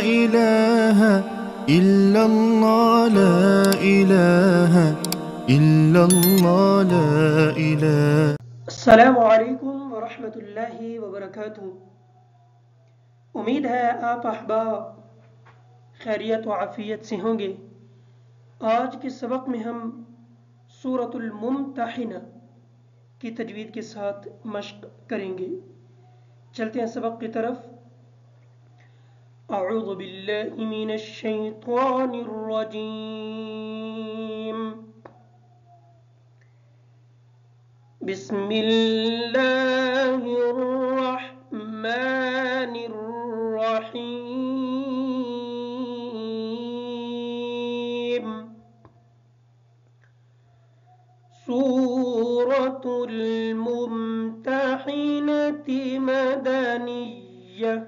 إله إلا الله لا إله إلا الله لا إله. अस्सलामु अलैकुम वरहमतुल्लाहि वबरकातुहू। उम्मीद है आप अहबाब खैरियत व आफियत से होंगे। आज के सबक में हम सूरतुल मुम्तहिना की तजवीद के साथ मश्क करेंगे। चलते हैं सबक की तरफ। अऊज़ु बिल्लाहि मिनश शैतानिर रजीम। बिस्मिल्लाहिर रहमानिर रहीम। सूरतुल मुम्तहिनति मदनिय्यह।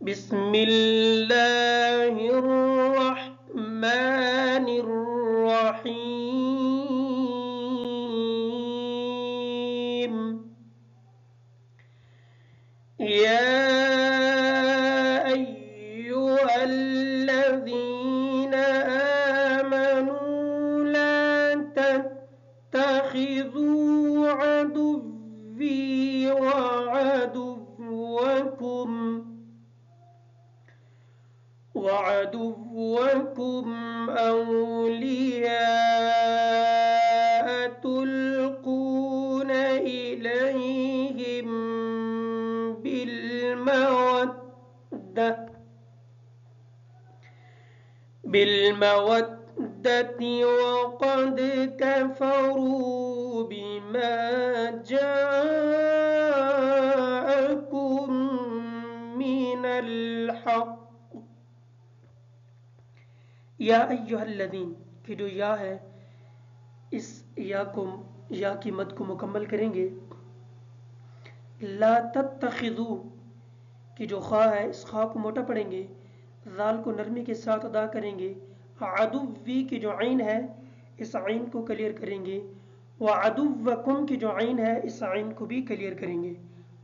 बिस्मिल्लाहिर रहमानिर रहीम। या अय्युहल्लज़ीना आमनू ला तत्तखिज़ू अदुव्वी व अदुव्वकुम औलियाअ तुल्क़ूना इलैहिम बिलमवद्दति वक़द कफ़रू बिमा जाअकुम मिनल हक़। या अय्युहल्लज़ीन की जो या है, इस या की मद को मुकम्मल करेंगे। ला तत्तखिज़ू की जो खा है, इस खा को मोटा पढ़ेंगे, ज़ाल को नरमी के साथ अदा करेंगे। अदुव्वी की जो आइन है, इस आइन को क्लियर करेंगे। व अदुव्वकुम की जो आइन है, इस आइन को भी क्लियर करेंगे।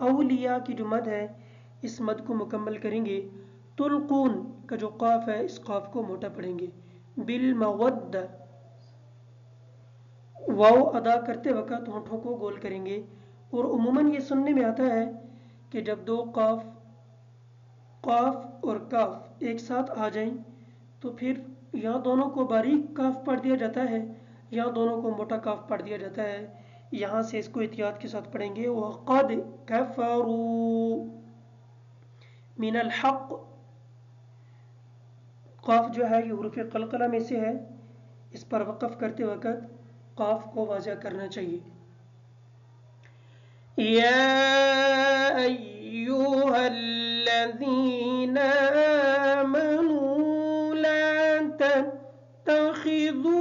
औलिया की जो मद है, इस मद को मुकम्मल करेंगे। तुल्क़ून का जो काफ है, इस काफ को मोटा पढ़ेंगे। बिल मवद्दा वाव अदा करते वक्त होठों को गोल करेंगे। और उमूमन ये सुनने में आता है कि जब दो काफ और काफ एक साथ आ जाएं तो फिर यहाँ दोनों को बारीक काफ पढ़ दिया जाता है, यहाँ दोनों को मोटा काफ पढ़ दिया जाता है। यहाँ से इसको एहतियात के साथ पढ़ेंगे। वक़द कफ़रू मिनल हक़। काफ जो है ये हुरूफ़ क़लक़ला में से है, इस पर वक़फ़ करते वक़्त काफ को वाज़ा करना चाहिए। या अय्युहल्लज़ीना आमनू ला तत्तखिज़ू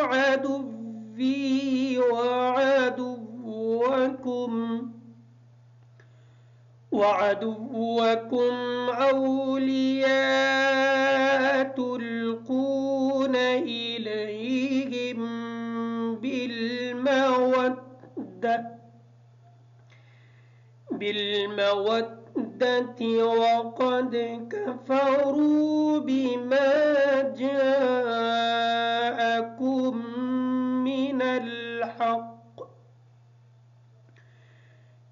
अदुव्वी व अदुव्वकुम औलियाअ तुल्क़ूना इलैहिम बिलमवद्दति वक़द कफ़रू बिमा जाअकुम मिनल हक़।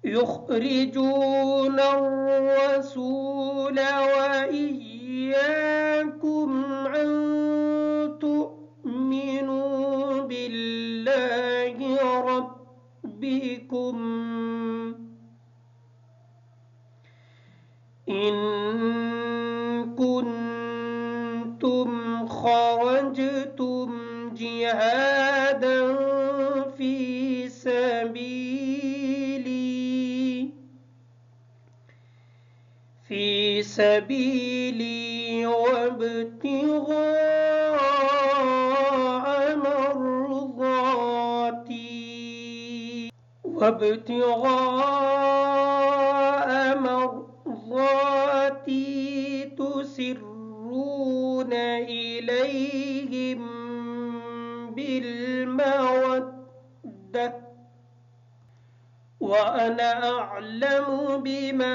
युख़रिजून अर्रसूल व इय्याकुम अन तु'मिनू बिल्लाहि रब्बिकुम इन कुन्तुम ख़रजतुम जिहादन फ़ी सबीली वब्तिग़ाअ मर्ज़ाती तुसिर्रून इलैहिम बिलमवद्दह व अना अअलमु बिमा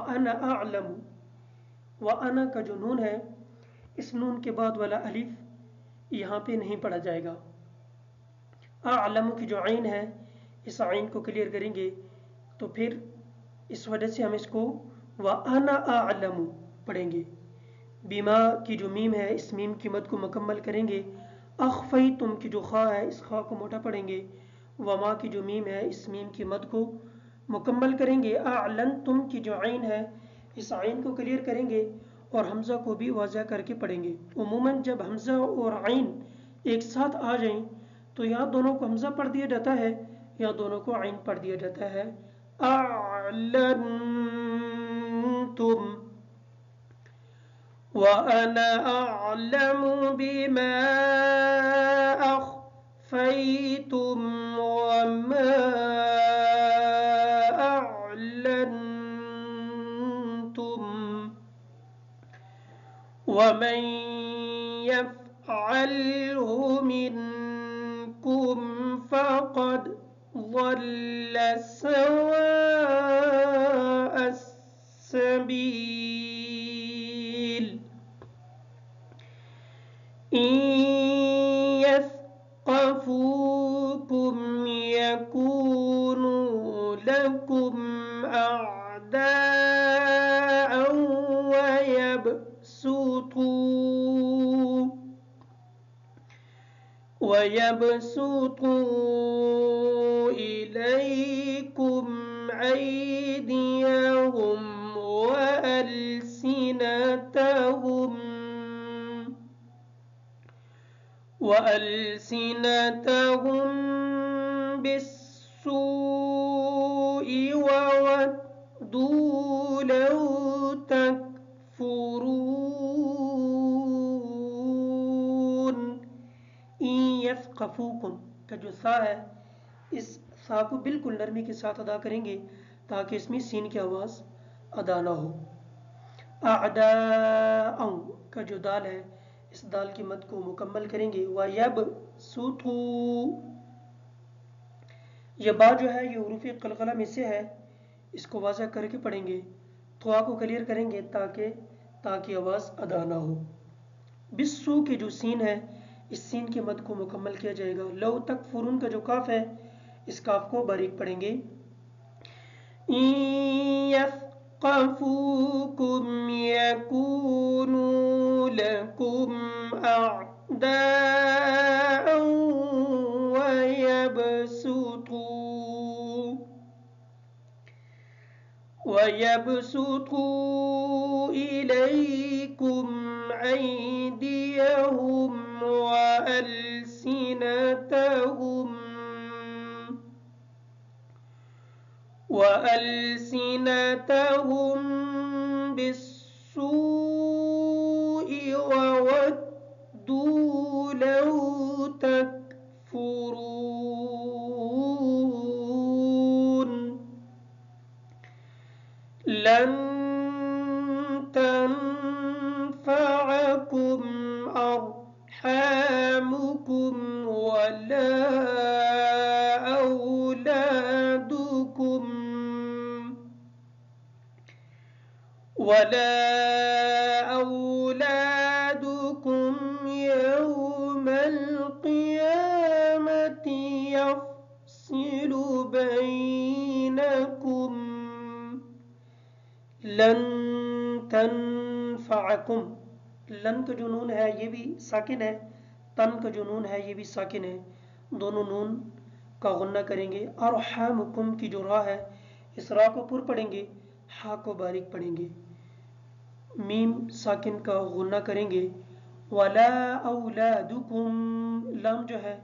وَأَنَا أَعْلَمُ، وَأَنَا کا جو نون ہے اس نون کے بعد والا الف یہاں پہ نہیں پڑھا جائے گا. اعلم کی جو عین ہے اس عین کو کلیئر کریں گے تو پھر اس وجہ سے ہم اس کو وَأَنَا أَعْلَمُ پڑھیں گے. بما کی جو میم ہے اس میم کی مد کو مکمل کریں گے. اخفیتم کی جو خا ہے اس خا کو موٹا پڑھیں گے. وما کی جو میم ہے اس میم کی مد کو مکمل کریں گے. اعلنتم کی جو عین ہے اس عین کو کلیئر کریں گے اور حمزہ کو بھی واضح کر کے پڑھیں گے. عموماً جب حمزہ اور عین ایک ساتھ آ جائیں تو یا دونوں کو حمزہ پڑھ دیا جاتا ہے یا دونوں کو عین پڑھ دیا جاتا ہے. اعلنتم وَأَنَا أَعْلَمُ بِمَا أَخْفَيْتُمْ وَمَا أَعْلَنتُمْ وَمَنْ يَفْعَلْهُ مِنْكُمْ فَقَدْ ضَلَّ سَوَاءَ السَّبِيلِ. إِنْ يَثْقَفُوكُمْ يَكُونُوا لَكُمْ أَعْدَاءً وَيَبْسُطُوا إِلَيْكُمْ أَيْدِيَهُمْ وَأَلْسِنَتَهُمْ بِالسُّوءِ وَوَدُّوا لَوْ تَكْفُرُونَ. إِن يَثْقَفُوكُمْ کا جو سا ہے اس سا کو بالکل نرمی کے ساتھ ادا کریں گے تاکہ اس میں سین کی آواز ادا نہ ہو. اعداء کا جو دال ہے اس دال کی مد کو مکمل کریں گے. وَيَبْسُطُوا یہ با جو ہے یہ حروف قلقلہ میں سے ہے اس کو واضح کر کے پڑھیں گے. تھوا کو کلیئر کریں گے تاکہ آواز ادا نہ ہو. بسو کی جو سین ہے اس سین کی مد کو مکمل کیا جائے گا. لو تکفرون کا جو کاف ہے اس کاف کو باریک پڑھیں گے. إِن يَثْقَفُوكُمْ يَكُونُوا لَكُمْ أَعْدَاءً وَيَبْسُطُوا إِلَيْكُمْ أَيْدِيَهُمْ وَأَلْسِنَتَهُمْ بِالسُّوءِ وَوَدُّوا لَوْ تَكْفُرُونَ. لَن تَنفَعَكُمْ أَرْحَامُكُمْ وَلَا أولادكم يوم القيامة يفصل بينكم. لن تنفعكم لن کا جو نون ہے یہ بھی ساکن ہے. تن کا جو نون ہے یہ بھی ساکن ہے. دونوں نون کا غنہ کریں گے. ارحامکم کی جو را ہے اس را کو پر پڑھیں گے ہا کو باریک پڑھیں گے. میم ساکن کا غنہ کریں گے. ولا اولادکم لام جو ہے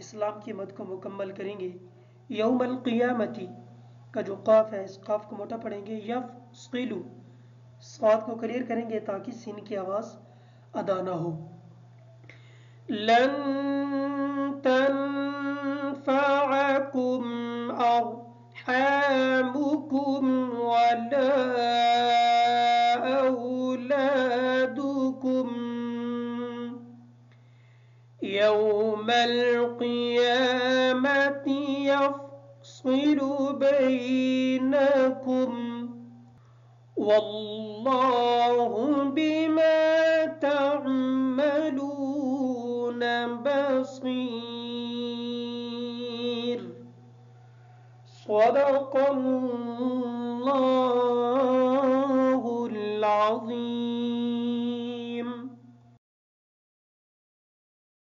اسلام کی مد کو مکمل کریں گے. یوم القیامتی کا جو قاف ہے اس قاف کو موٹا پڑھیں گے. یفصلو صاد کو کلیئر کریں گے تاکہ سین کی آواز ادا نہ ہو. لن تنفعکم ارحامکم ولا أولادكم يوم القيامة يفصل بينكم वल्लाहु बिमा तअमलून बसीर। सदक़ल्लाहु